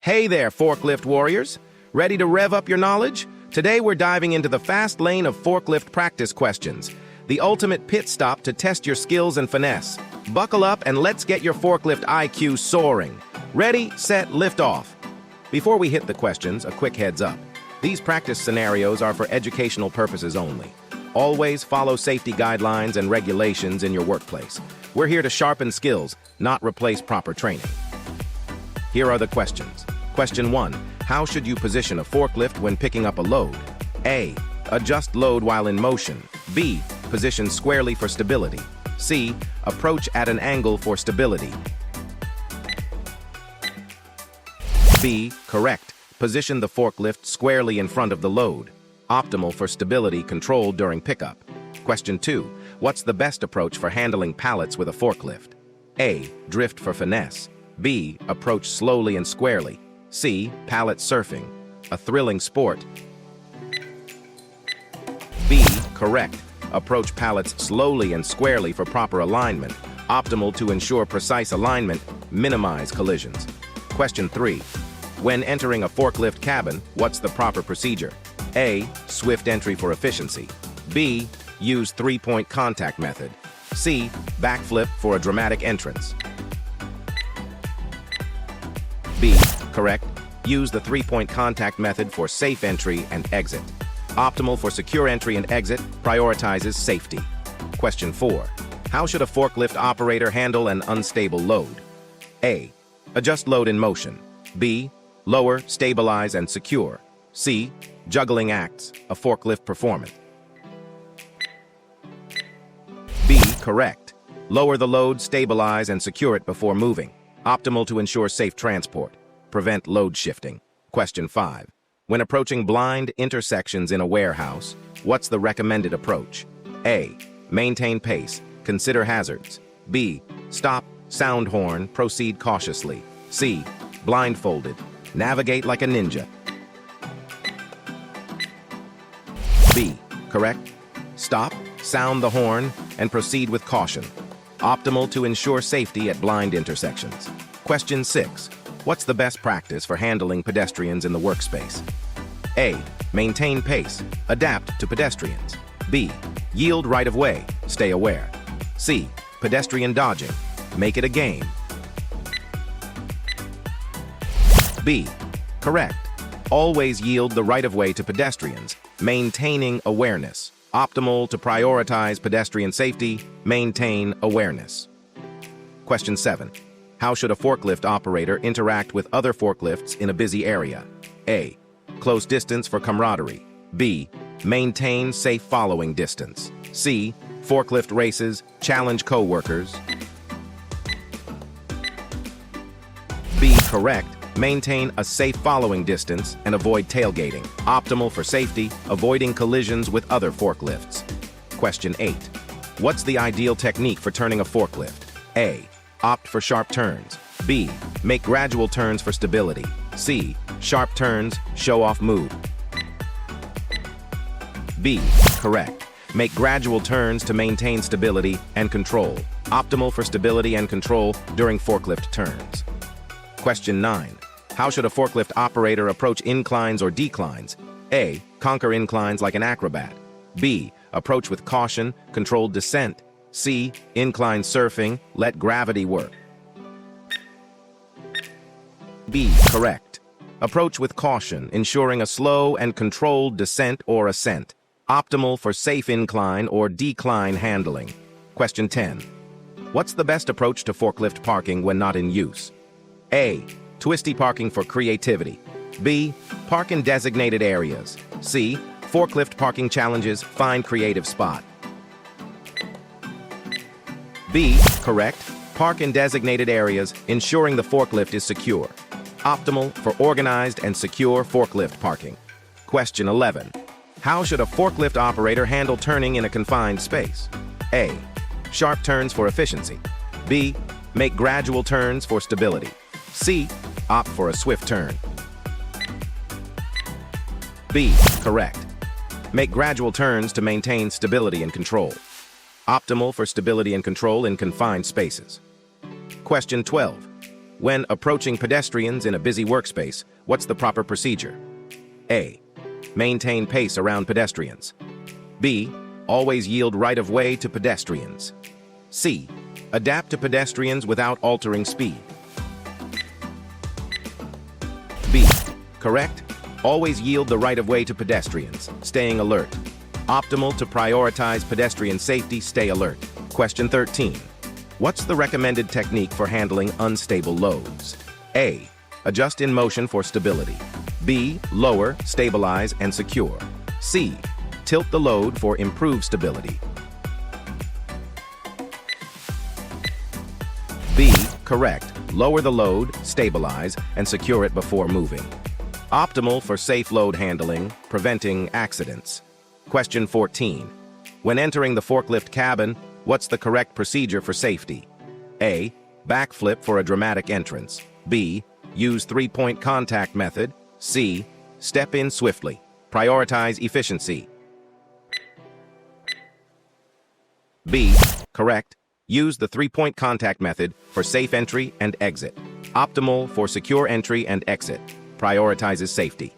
Hey there, forklift warriors! Ready to rev up your knowledge? Today we're diving into the fast lane of forklift practice questions, the ultimate pit stop to test your skills and finesse. Buckle up and let's get your forklift IQ soaring. Ready, set, lift off. Before we hit the questions, a quick heads up. These practice scenarios are for educational purposes only. Always follow safety guidelines and regulations in your workplace. We're here to sharpen skills, not replace proper training. Here are the questions. Question 1. How should you position a forklift when picking up a load? A. Adjust load while in motion. B. Position squarely for stability. C. Approach at an angle for stability. B. Correct. Position the forklift squarely in front of the load. Optimal for stability control during pickup. Question 2. What's the best approach for handling pallets with a forklift? A. Drift for finesse. B. Approach slowly and squarely. C. Pallet surfing, a thrilling sport. B. Correct. Approach pallets slowly and squarely for proper alignment. Optimal to ensure precise alignment, minimize collisions. Question 3. When entering a forklift cabin, what's the proper procedure? A. Swift entry for efficiency. B. Use three-point contact method. C. Backflip for a dramatic entrance. B. Correct. Use the three-point contact method for safe entry and exit. Optimal for secure entry and exit, prioritizes safety. Question 4. How should a forklift operator handle an unstable load? A. Adjust load in motion. B. Lower, stabilize, and secure. C. Juggling acts, a forklift performance. B. Correct. Lower the load, stabilize, and secure it before moving. Optimal to ensure safe transport. Prevent load shifting. Question 5. When approaching blind intersections in a warehouse, what's the recommended approach? A. Maintain pace. Consider hazards. B. Stop, sound horn, proceed cautiously. C. Blindfolded. Navigate like a ninja. B. Correct. Stop, sound the horn, and proceed with caution. Optimal to ensure safety at blind intersections. Question 6. What's the best practice for handling pedestrians in the workspace? A. Maintain pace. Adapt to pedestrians. B. Yield right of way. Stay aware. C. Pedestrian dodging. Make it a game. B. Correct. Always yield the right of way to pedestrians, maintaining awareness. Optimal to prioritize pedestrian safety, maintain awareness. Question 7. How should a forklift operator interact with other forklifts in a busy area? A. Close distance for camaraderie. B. Maintain safe following distance. C. Forklift races, challenge co-workers. B. Correct. Maintain a safe following distance and avoid tailgating. Optimal for safety, avoiding collisions with other forklifts. Question 8. What's the ideal technique for turning a forklift? A. Opt for sharp turns. B. Make gradual turns for stability. C. Sharp turns, show off move. B. Correct. Make gradual turns to maintain stability and control. Optimal for stability and control during forklift turns. Question 9. How should a forklift operator approach inclines or declines? A. Conquer inclines like an acrobat. B. Approach with caution, controlled descent. C. Incline surfing, let gravity work. B. Correct. Approach with caution, ensuring a slow and controlled descent or ascent. Optimal for safe incline or decline handling. Question 10. What's the best approach to forklift parking when not in use? A. Twisty parking for creativity. B. Park in designated areas. C. Forklift parking challenges, find creative spot. B. Correct. Park in designated areas, ensuring the forklift is secure. Optimal for organized and secure forklift parking. Question 11. How should a forklift operator handle turning in a confined space? A. Sharp turns for efficiency. B. Make gradual turns for stability. C. Opt for a swift turn. B. Correct. Make gradual turns to maintain stability and control. Optimal for stability and control in confined spaces. Question 12. When approaching pedestrians in a busy workspace, what's the proper procedure? A. Maintain pace around pedestrians. B. Always yield right-of-way to pedestrians. C. Adapt to pedestrians without altering speed. B. Correct. Always yield the right-of-way to pedestrians, staying alert. Optimal to prioritize pedestrian safety, stay alert. Question 13. What's the recommended technique for handling unstable loads? A. Adjust in motion for stability. B. Lower, stabilize, and secure. C. Tilt the load for improved stability. B. Correct. Lower the load, stabilize, and secure it before moving. Optimal for safe load handling, preventing accidents. Question 14. When entering the forklift cabin, what's the correct procedure for safety? A. Backflip for a dramatic entrance. B. Use three-point contact method. C. Step in swiftly. Prioritize efficiency. B. Correct. Use the three-point contact method for safe entry and exit. Optimal for secure entry and exit. Prioritizes safety.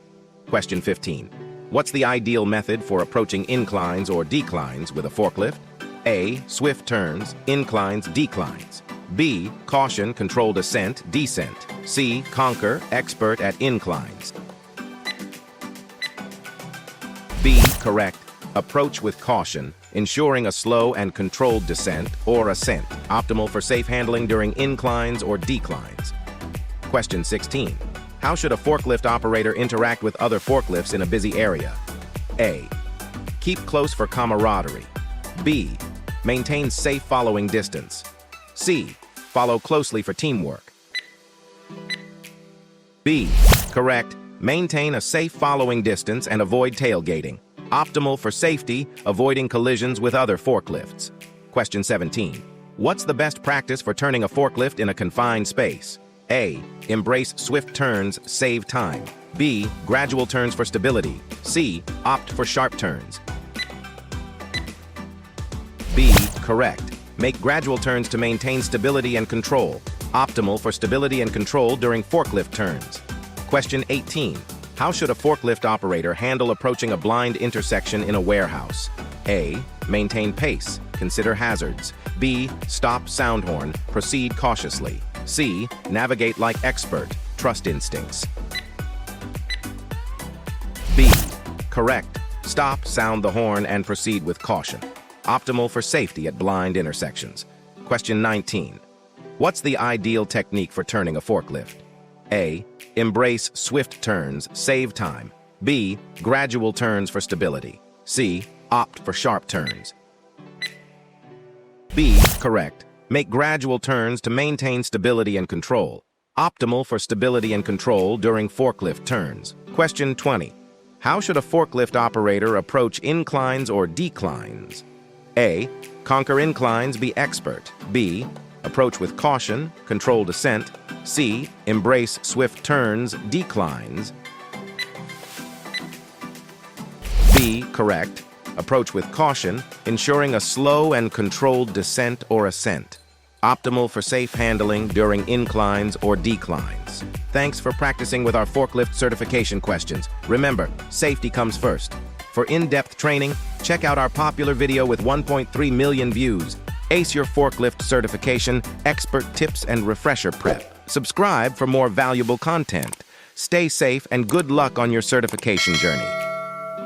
Question 15. What's the ideal method for approaching inclines or declines with a forklift? A. Swift turns, inclines, declines. B. Caution, controlled ascent, descent. C. Conquer, expert at inclines. B. Correct. Approach with caution, ensuring a slow and controlled descent or ascent, optimal for safe handling during inclines or declines. Question 16. How should a forklift operator interact with other forklifts in a busy area? A. Keep close for camaraderie. B. Maintain safe following distance. C. Follow closely for teamwork. B. Correct. Maintain a safe following distance and avoid tailgating. Optimal for safety, avoiding collisions with other forklifts. Question 17. What's the best practice for turning a forklift in a confined space? A. Embrace swift turns, save time. B. Gradual turns for stability. C. Opt for sharp turns. B. Correct. Make gradual turns to maintain stability and control. Optimal for stability and control during forklift turns. Question 18. How should a forklift operator handle approaching a blind intersection in a warehouse? A. Maintain pace. Consider hazards. B. Stop sound horn. Proceed cautiously. C. Navigate like expert. Trust instincts. B. Correct. Stop, sound the horn, and proceed with caution. Optimal for safety at blind intersections. Question 19. What's the ideal technique for turning a forklift? A. Embrace swift turns, save time. B. Gradual turns for stability. C. Opt for sharp turns. B. Correct. Make gradual turns to maintain stability and control. Optimal for stability and control during forklift turns. Question 20. How should a forklift operator approach inclines or declines? A. Conquer inclines, be expert. B. Approach with caution, controlled ascent. C. Embrace swift turns, declines. B. Correct. Approach with caution, ensuring a slow and controlled descent or ascent. Optimal for safe handling during inclines or declines. Thanks for practicing with our forklift certification questions. Remember, safety comes first. For in-depth training, check out our popular video with 1.3 million views. Ace your forklift certification, expert tips, and refresher prep. Subscribe for more valuable content. Stay safe and good luck on your certification journey.